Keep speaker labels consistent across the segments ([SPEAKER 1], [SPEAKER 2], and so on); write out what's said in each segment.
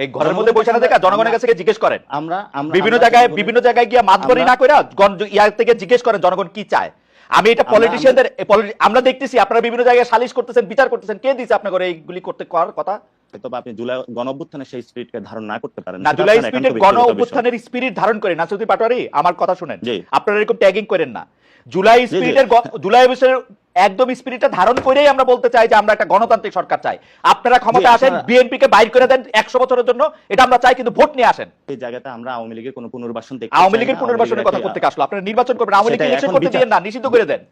[SPEAKER 1] এই ঘরের মধ্যে বসে না থেকে জনগণের কাছে জিজ্ঞেস করেন।
[SPEAKER 2] আমরা
[SPEAKER 1] বিভিন্ন জায়গায় গিয়ে মাতবরি না করে ইয়ার থেকে জিজ্ঞেস করেন জনগণ কি চায়। আমি এটা পলিটিশিয়ানদের আমরা দেখতেছি আপনারা বিভিন্ন জায়গায় সালিশ করতেছেন, বিচার করতেছেন, কে দিছে আপনাদের এইগুলি করতে করার কথা?
[SPEAKER 2] হয়তোবা আপনি জুলাই গণ অভ্যুত্থানের সেই স্পিরিটকে ধারণ না করতে পারেন
[SPEAKER 1] না, জুলাই স্পিরিটের গণ অভ্যুত্থানের স্পিরিট ধারণ করে নাসিরুদ্দিন পাটোয়ারি আমার কথা শুনেন, আপনারা এরকম ট্যাগিং করেন না। জুলাই স্পিরিটের জুলাই অভ্যুত্থানের একদম স্পিরিটটা ধারণ করেই আমরা বলতে চাই যে আমরা একটা গণতান্ত্রিক সরকার চাই। আপনারা ক্ষমতা আসেন, বিএনপি কে বাইর করে দেন 100 বছরের জন্য, এটা আমরা চাই, কিন্তু ভোট নিয়ে আসেন।
[SPEAKER 2] এই জায়গাতে আমরা আওয়ামী লীগের কোনো পুনর্বাসন দেখতে,
[SPEAKER 1] আওয়ামী লীগের পুনর্বাসনের কথা করতে আসলো, আপনারা নির্বাচন করবেন, আওয়ামী লীগকে ইলেকশন করতে দিয়েন না, নিষিদ্ধ করে দেন।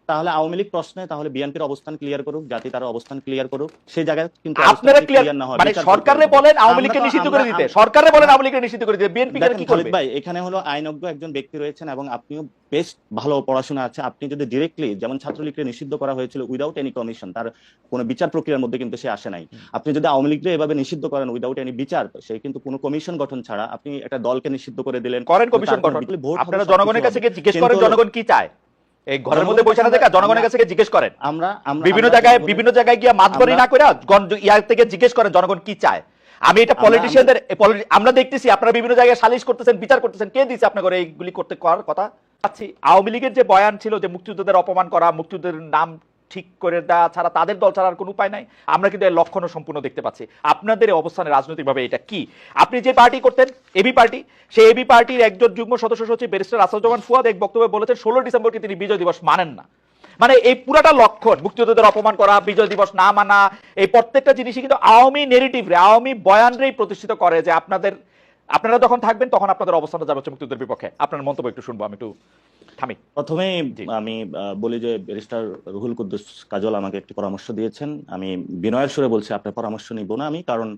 [SPEAKER 2] তাহলে আওয়ামী লীগ প্রশ্নে তাহলে বিএনপির অবস্থান ক্লিয়ার করুক, জাতি তার অবস্থান ক্লিয়ার করুক, সেই জায়গায় কিন্তু
[SPEAKER 1] আপনারা ক্লিয়ার না হয়, মানে সরকারে বলেন আওয়ামী লীগকে নিষিদ্ধ করে দিতে, সরকারে বলেন আওয়ামী লীগকে নিষিদ্ধ করে দিতে, বিএনপি কি করবে?
[SPEAKER 2] ভাই এখানে হলো আইনজ্ঞ একজন ব্যক্তি রয়েছেন এবং আপনিও বেশ ভালো পড়াশোনা আছে, আপনি যদি ডিরেক্টলি যেমন ছাত্রলীগকে নিষিদ্ধ করা হয়েছিল উইদাউট এনি কমিশন, তার কোনো বিচার প্রক্রিয়ার মধ্যে কিন্তু সে আসে নাই, আপনি যদি আওয়ামী লীগকে এভাবে নিষিদ্ধ করেন উইদাউট এনি বিচার, সে কিন্তু কোনো কমিশন গঠন ছাড়া আপনি একটা দলকে নিষিদ্ধ করে দিলেন,
[SPEAKER 1] করেন কমিশন গঠন। আপনারা জনগণের কাছে জিজ্ঞেস করেন জনগণ কি চায়। এই ঘরের মধ্যে বসে না থেকে জনগণের কাছে জিজ্ঞেস করেন। আমরা বিভিন্ন জায়গায় গিয়ে মাতবরি না করে ইয়ার থেকে জিজ্ঞেস করেন জনগণ কি চায়। আমি এটা পলিটিশিয়ানদের আমরা দেখতেছি আপনারা বিভিন্ন জায়গায় সালিশ করতেছেন, বিচার করতেছেন, কে দিছে আপনাদের এইগুলি করতে করার কথা? আওয়ামী লীগের যে বয়ান ছিল যে মুক্তিযোদ্ধাদের অপমান করা, মুক্তিযোদ্ধাদের নাম ঠিক করে দেওয়া ছাড়া তাদের দল ছাড়ার কোনো উপায় নাই, আমরা কিন্তু এর লক্ষণও সম্পূর্ণ দেখতে পাচ্ছি। আপনাদের এই অবস্থানে রাজনৈতিকভাবে এটা কি? আপনি যে পার্টি করতেন এবি পার্টি, সেই এবি পার্টির একজন যুগ্ম সদস্য সচিব ব্যারিস্টার আসাদুজ্জামান ফুয়াদ এক বক্তব্যে বলেছেন 16 ডিসেম্বরকে তিনি বিজয় দিবস মানেন না। মানে এই পুরাটা লক্ষণ, মুক্তিযোদ্ধাদের অপমান করা, বিজয় দিবস না মানা, এই প্রত্যেকটা জিনিসই কিন্তু আওয়ামী নেরেটিভ রে, আওয়ামী বয়ানরেই প্রতিষ্ঠিত করে যে আপনারা যখন থাকবেন তখন আপনাদের অবস্থানটা যাবে হচ্ছে মুক্তিযুদ্ধের বিপক্ষে। আপনার মন্তব্য একটু শুনবো, আমি একটু থামি।
[SPEAKER 2] প্রথমে আমি বলি যে ব্যারিস্টার রুহুল কুদ্দুস কাজল আমাকে একটি পরামর্শ দিয়েছেন, আমি বিনয়ের সুরে বলছি আপনার পরামর্শ নিব না আমি, কারণ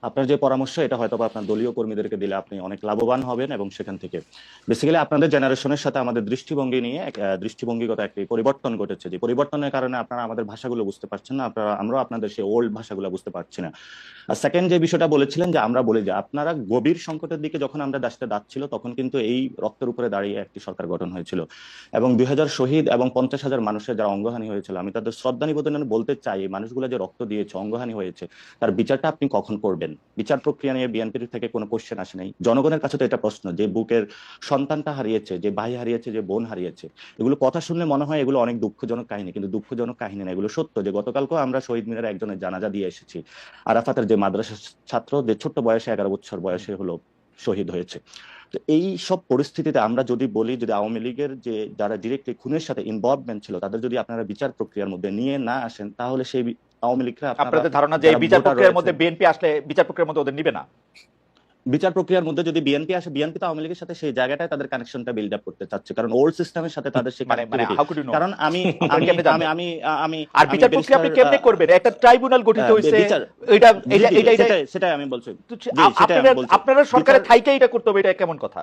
[SPEAKER 2] আপনার যে পরামর্শ এটা হয়তো আপনার দলীয় কর্মীদেরকে দিলে আপনি অনেক লাভবান হবেন এবং সেখান থেকে বেসিক্যালি আপনাদের জেনারেশনের সাথে আমাদের দৃষ্টিভঙ্গি নিয়ে দৃষ্টিভঙ্গিগত একটি পরিবর্তন ঘটেছে, যে পরিবর্তনের কারণে আপনারা আমাদের ভাষাগুলো বুঝতে পারছেন না, আমরাও আপনাদের সেই ওল্ড ভাষাগুলো বুঝতে পারছি না। আর সেকেন্ড যে বিষয়টা বলেছিলেন যে আমরা বলি যে আপনারা গভীর সংকটের দিকে যখন আমরা দেশটা যাচ্ছিল তখন কিন্তু এই রক্তের উপরে দাঁড়িয়ে একটি সরকার গঠন হয়েছিল এবং 2000 শহীদ এবং 50,000 মানুষের যারা অঙ্গহানি হয়েছিল, আমি তাদের শ্রদ্ধা নিবেদনে বলতে চাই এই মানুষগুলো যে রক্ত দিয়েছে, অঙ্গহানি হয়েছে, তার বিচারটা আপনি কখন করবেন? বিচার প্রক্রিয়া নিয়ে বিএনপির থেকে কোনো কোশ্চেন আসে নাই। জনগণের কাছে তো এটা প্রশ্ন, যে বুকের সন্তানটা হারিয়েছে, যে ভাই হারিয়েছে, যে বোন হারিয়েছে, এগুলো কথা শুনলে মনে হয় এগুলো অনেক দুঃখজনক কাহিনী, কিন্তু দুঃখজনক কাহিনী না, এগুলো সত্য। যে গতকালকেও আমরা শহীদ মিনারে একজনের জানাজা দিয়ে এসেছি, আরাফাতের যে মাদ্রাসা ছাত্র, যে ছোট্ট বয়সে 11 বছর বয়সে হলো শহীদ হয়েছে। তো এই সব পরিস্থিতিতে আমরা যদি বলি, যদি আওয়ামী লীগের যে যারা ডিরেক্টলি খুনের সাথে ইনভলভমেন্ট ছিল তাদের যদি আপনারা বিচার প্রক্রিয়ার মধ্যে নিয়ে না আসেন, তাহলে সেই আওয়ামী লীগরা,
[SPEAKER 1] আপনাদের ধারণা যে এই বিচার প্রক্রিয়ার মধ্যে বিএনপি আসলে বিচার প্রক্রিয়ার মধ্যে ওদের নিবে না?
[SPEAKER 2] বিচার প্রক্রিয়ার মধ্যে যদি বিএনপি আসে, বিএনপি তো আওয়ামী লীগের সাথে সেই জায়গাটায় তাদের কানেকশনটা বিল্ড আপ করতে চাচ্ছে, কারণ ওল্ড সিস্টেমের সাথে তাদের সেই কারণ আমি
[SPEAKER 1] আর বিচার প্রক্রিয়া আপনি কেমনে করবেন? একটা ট্রাইব্যুনাল গঠিত হইছে,
[SPEAKER 2] সেটাই আমি বলছি,
[SPEAKER 1] আপনারা সরকারের থাইকে এটা করতে হবে, এটা কেমন কথা?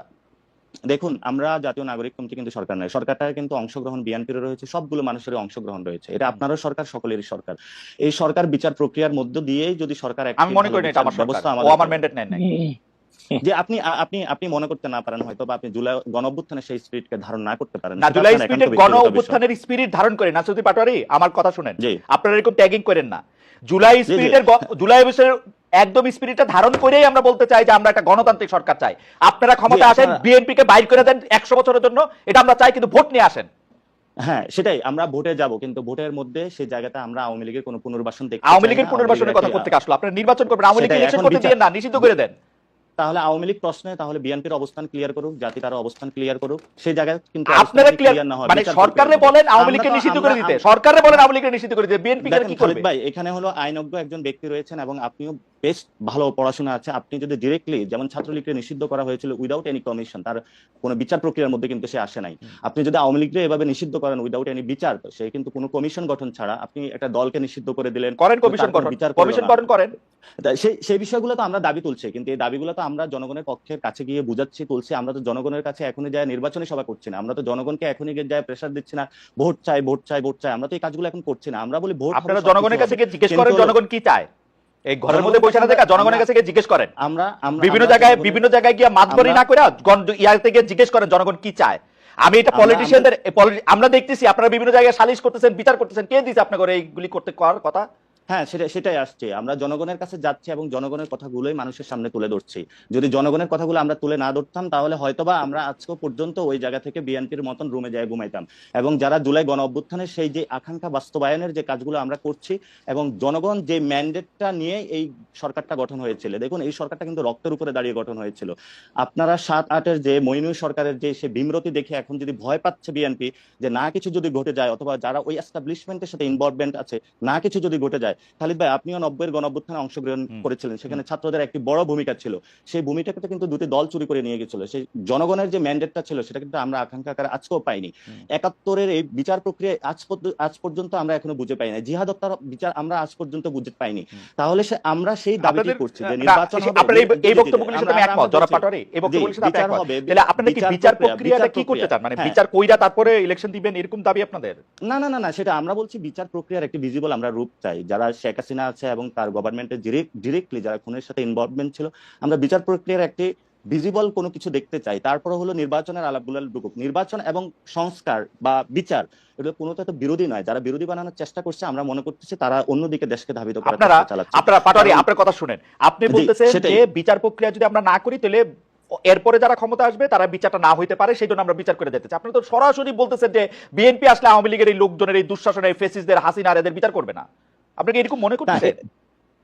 [SPEAKER 2] দেখুন, আমরা জাতীয় নাগরিক কমিটি কিন্তু সরকার নয়, সরকারটা কিন্তু অংশগ্রহণ বিএনপির রয়েছে, সবগুলো মানুষের অংশগ্রহণ রয়েছে, এটা আপনারও সরকার, সকলেরই সরকার। এই সরকার বিচার প্রক্রিয়ার মধ্য দিয়েই যদি সরকার,
[SPEAKER 1] আমি মনে করি এটা আমার ব্যবস্থা, আমার ম্যান্ডেট নেন নাই
[SPEAKER 2] যে আপনি মনে করতে না পারেন, হয়তো আপনি জুলাই গণ অভ্যুত্থানের সেই স্পিরিটকে ধারণ না করতে পারেন
[SPEAKER 1] না। জুলাই স্পিরিটের গণ অভ্যুত্থানের স্পিরিট ধারণ করে নাসিরুদ্দিন পাটোয়ারি আমার কথা শুনেন, আপনারা এরকম ট্যাগিং করেন না। জুলাই স্পিরিটের জুলাই একদম স্পিরিটটা ধারণ করেই আমরা বলতে চাই যে আমরা একটা গণতান্ত্রিক সরকার চাই। আপনারা ক্ষমতা আসেন, বিএনপি কে বাইর করে দেন 100 বছরের জন্য, এটা আমরা চাই, কিন্তু ভোট নিয়ে আসেন।
[SPEAKER 2] হ্যাঁ, সেটাই, আমরা ভোটে যাব, কিন্তু ভোটের মধ্যে সেই জায়গাতে আমরা আওয়ামী লীগের কোনো পুনর্বাসন দেখতে চাই না।
[SPEAKER 1] আওয়ামী লীগের পুনর্বাসনের কথা করতে আসলো, আপনারা নির্বাচন করবেন, আওয়ামী লীগকে ইলেকশন করতে দিয়েন না, নিষিদ্ধ করে দেন।
[SPEAKER 2] তাহলে আওয়ামী লীগ প্রশ্নে তাহলে বিএনপির অবস্থান ক্লিয়ার করুক, জাতি তার অবস্থান ক্লিয়ার করুক, সেই জায়গায় কিন্তু
[SPEAKER 1] আপনারা ক্লিয়ার না হয়, মানে সরকারে বলেন আওয়ামী লীগকে নিষিদ্ধ করে দিতে, সরকারে বলেন আওয়ামী লীগকে নিষিদ্ধ করে দিতে, বিএনপি কি করবে?
[SPEAKER 2] ভাই এখানে হলো আইনজ্ঞ একজন ব্যক্তি রয়েছেন এবং আপনিও বেশ ভালো পড়াশোনা আছে, আপনি যদি ডিরেক্টলি যেমন ছাত্রলীগকে নিষিদ্ধ করা হয়েছিল উইদাউট এনি কমিশন, তার কোনো বিচার প্রক্রিয়ার মধ্যে কিন্তু সে আসে নাই, আপনি যদি আওয়ামী লীগকে এভাবে নিষিদ্ধ করেন উইদাউট এনি বিচার, সে কিন্তু কোনো কমিশন গঠন ছাড়া আপনি একটা দলকে নিষিদ্ধ করে দিলেন,
[SPEAKER 1] করেন কমিশন গঠন, কমিশন গঠন করেন,
[SPEAKER 2] সেই বিষয়গুলো তো আমরা দাবি তুলছি, কিন্তু এই দাবিগুলো তো আমরা জনগণের পক্ষের কাছে গিয়ে বুঝাচ্ছি, তুলছি। আমরা তো জনগণের কাছে এখনই যায় নির্বাচনী সভা করছি না, আমরা তো জনগণকে এখনই গিয়ে যায় প্রেসার দিচ্ছি না, ভোট চাই ভোট চাই ভোট চাই, আমরা তো এই কাজগুলো এখন করছি না। আমরা বলি ভোট,
[SPEAKER 1] আপনারা জনগণের কাছে গিয়ে জিজ্ঞেস করেন জনগণ কি চায়। এই ঘরের মধ্যে বসে না থেকে জনগণের কাছে গিয়ে জিজ্ঞেস করেন, আমরা বিভিন্ন জায়গায় গিয়ে মাতবরি না করে ইয়ার থেকে জিজ্ঞেস করেন জনগণ কি চায়। আমি এটা পলিটিশিয়ানদের আমরা দেখতেছি আপনারা বিভিন্ন জায়গায় সালিশ করতেছেন, বিচার করতেছেন, কে দিছে আপনাদের এইগুলি করতে করার কথা?
[SPEAKER 2] হ্যাঁ, সেটাই আসছে। আমরা জনগণের কাছে যাচ্ছি এবং জনগণের কথাগুলোই মানুষের সামনে তুলে ধরছি। যদি জনগণের কথাগুলো আমরা তুলে না ধরতাম তাহলে হয়তোবা আমরা আজকে পর্যন্ত ওই জায়গা থেকে বিএনপির মতন রুমে যায় ঘুমাইতাম। এবং যারা জুলাই গণ অভ্যুত্থানের সেই যে আকাঙ্ক্ষা বাস্তবায়নের যে কাজগুলো আমরা করছি এবং জনগণ যে ম্যান্ডেটটা নিয়ে এই সরকারটা গঠন হয়েছিল, দেখুন এই সরকারটা কিন্তু রক্তের উপরে দাঁড়িয়ে গঠন হয়েছিল। আপনারা 7-8-এর যে মইনুল সরকারের যে সে বিমরতি দেখে এখন যদি ভয় পাচ্ছে বিএনপি যে না কিছু যদি ঘটে যায় অথবা যারা ওই এস্টাবলিশমেন্টের সাথে ইনভলভমেন্ট আছে না কিছু যদি ঘটে যায়। খালিদ ভাই, আপনিও 90-এর গণঅভ্যুত্থানে অংশগ্রহণ করেছিলেন, সেখানে ছাত্রদের একটি বড় ভূমিকা ছিল। সেই ভূমিকাটা কিন্তু দুটি দল চুরি করে নিয়ে গেছিল। সেই জনগণের যে ম্যান্ডেটটা ছিল সেটা কিন্তু আমরা আকাঙ্ক্ষা আকারে আজকেও পাইনি। 71-এর এই বিচার প্রক্রিয়া আজ পর্যন্ত আমরা এখনো বুঝে পাই না। জিহাদ হত্যার বিচার আমরা আজ পর্যন্ত বুঝে পাইনি। তাহলে আমরা সেই দাবিটি করছি যে নির্বাচন হবে।
[SPEAKER 1] আপনার এই বক্তব্যগুলোর সাথে আমি একমত জনাব পাটোয়ারি, এই বক্তব্যগুলোর সাথে আমি একমত। তাহলে আপনারা কি বিচার প্রক্রিয়াটা কি করতে চান, মানে বিচার কইরা তারপরে ইলেকশন দিবেন এরকম দাবি আপনাদের?
[SPEAKER 2] না না না না, সেটা আমরা বলছি বিচার প্রক্রিয়ার একটি ভিজিবল আমরা রূপ চাই। যারা শেখ হাসিনা আছে এবং তার গভর্নমেন্টের ডিরেক্টলি যারা খুনের সাথে ইনভলভমেন্ট ছিল, আমরা বিচার প্রক্রিয়ার একটি ভিজিবল কোনো কিছু দেখতে চাই। তারপরে হলো নির্বাচনের আলাপগুলো ঢুকুক। নির্বাচন এবং সংস্কার বা বিচার এগুলো কোনো তো বিরোধী নয়। যারা বিরোধী বানানোর চেষ্টা করছে আমরা মনে করতেছি তারা অন্যদিকে দেশকে ধাবিত করার চেষ্টা চালাচ্ছে।
[SPEAKER 1] আপনারা পাটোয়ারি আপনার কথা শুনেন, আপনি বলতেছেন যে বিচার প্রক্রিয়া যদি আমরা না করি তাহলে এরপরে যারা ক্ষমতা আসবে তারা বিচারটা না হইতে পারে, সেই জন্য আমরা বিচার করে যেতে চাই। আপনি তো সরাসরি বলতেছেন যে বিএনপি আসলে আওয়ামী লীগের এই লোকজনের এই দুঃশাসনের ফেসিসদের হাসিনা এদের বিচার করবে না। আপনি কি এরকম মনে করতেছেন?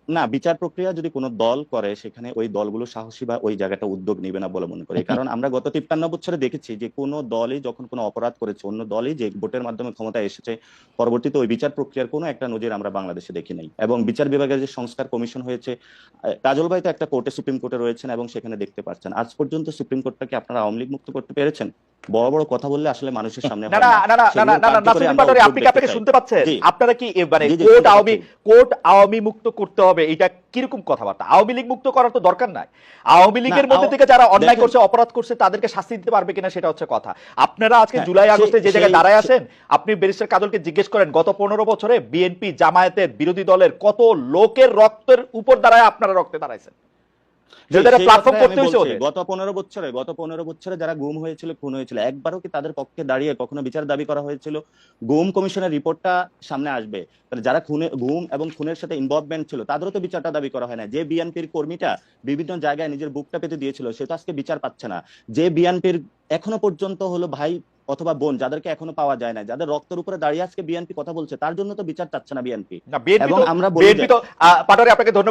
[SPEAKER 2] না, বিচার প্রক্রিয়া যদি কোনো দল করে সেখানে ওই দলগুলো সাহসী বা ওই জায়গাটা উদ্যোগ নেবে না বলে মনে করি। কারণ আমরা গত 53 বছরে দেখেছি যে কোনো দলই যখন কোনো অপরাধ করেছে, অন্য দলই যে ভোটের মাধ্যমে ক্ষমতায় এসেছে, পরবর্তীতে ওই বিচার প্রক্রিয়ার কোনো একটা নজির আমরা বাংলাদেশে দেখি নাই। এবং বিচার বিভাগের যে সংস্কার কমিশন হয়েছে, কাজল ভাই তো একটা কোর্টে, সুপ্রিম কোর্টে রয়েছেন এবং সেখানে দেখতে পাচ্ছেন আজ পর্যন্ত সুপ্রিম কোর্টটাকে আপনারা আওয়ামী লীগ মুক্ত করতে পেরেছেন? বড় বড় কথা বললে আসলে মানুষের সামনে
[SPEAKER 1] না না না না না না নাসিরুদ্দিন পাটোয়ারি, আপনি কি আপনাকে শুনতে পাচ্ছেন? আপনারা কি মানে কোর্ট আওয়ামী মুক্ত করতে হবে, এটা কিরকম কথাবার্তা? আওয়ামী লীগ মুক্ত করার তো দরকার নাই। আওয়ামী লীগের মধ্যে থেকে যারা অন্যায় করছে, অপরাধ করছে, তাদেরকে শাস্তি দিতে পারবে কিনা সেটা হচ্ছে কথা। আপনারা আজকে জুলাই আগস্টে যে জায়গায় দাঁড়ায় আছেন, আপনি ব্যারিস্টার কাজলকে জিজ্ঞেস করেন গত 15 বছরে বিএনপি জামায়াতের বিরোধী দলের কত লোকের রক্তের উপর দাঁড়ায় আপনারা রক্তে দাঁড়াইছেন।
[SPEAKER 2] গত 15 বছরে যারা গুম হয়েছিল, খুন হয়েছিল, একবারও কি তাদের পক্ষে দাঁড়িয়ে কখনো বিচার দাবি করা হয়েছিল? গুম কমিশনের রিপোর্টটা সামনে আসবে, যারা গুম এবং খুনের সাথে ইনভলভমেন্ট ছিল তাদেরও তো বিচারটা দাবি করা হয় না। যে বিএনপির কর্মীটা বিভিন্ন জায়গায় নিজের বুকটা পেতে দিয়েছিল সে তো আজকে বিচার পাচ্ছে না। যে বিএনপির এখনো পর্যন্ত হলো ভাই অথবা বোন যাদেরকে এখনো পাওয়া যায় না, যাদের রক্তের উপরে দাঁড়িয়ে আজকে বিএনপি কথা বলছে, তার জন্য তো বিচার চাচ্ছে না বিএনপি। এবং আমরা বলি,
[SPEAKER 1] পাটোয়ারি আপনাকে ধন্যবাদ।